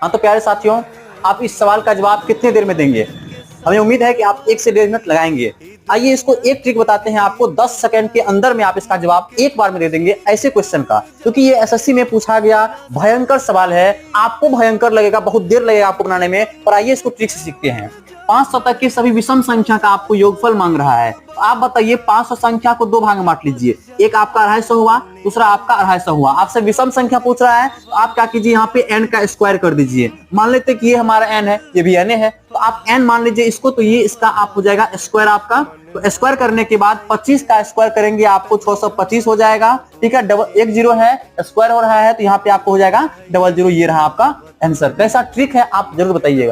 हाँ तो प्यारे साथियों, आप इस सवाल का जवाब कितने देर में देंगे? हमें उम्मीद है कि आप 1 से 1.5 मिनट लगाएंगे। आइए इसको एक ट्रिक बताते हैं आपको, 10 सेकंड के अंदर में आप इसका जवाब एक बार में दे देंगे ऐसे क्वेश्चन का, क्योंकि ये एसएससी में पूछा गया भयंकर सवाल है। आपको भयंकर लगेगा, बहुत देर लगेगा आपको बनाने में, पर आइए इसको ट्रिक से सीखते हैं। 500 तक की सभी विषम संख्या का आपको योगफल मांग रहा है। तो आप बताइए 500 संख्या को 2 भाग में बांट लीजिए, एक आपका 250 हुआ, दूसरा आपका 250 हुआ। आपसे विषम संख्या पूछ रहा है तो आप क्या कीजिए, यहाँ पे n का स्क्वायर कर दीजिए। मान लेते कि ये हमारा n है, ये भी n है, तो आप n मान लीजिए इसको, तो ये इसका आप हो जाएगा स्क्वायर आपका। तो स्क्वायर करने के बाद 25 का स्क्वायर करेंगे आपको 625 हो जाएगा। ठीक है, डबल 1 0 है, स्क्वायर हो रहा है तो यहाँ पे आपको हो जाएगा 00। ये रहा आपका आंसर। कैसा ट्रिक है आप जरूर बताइएगा।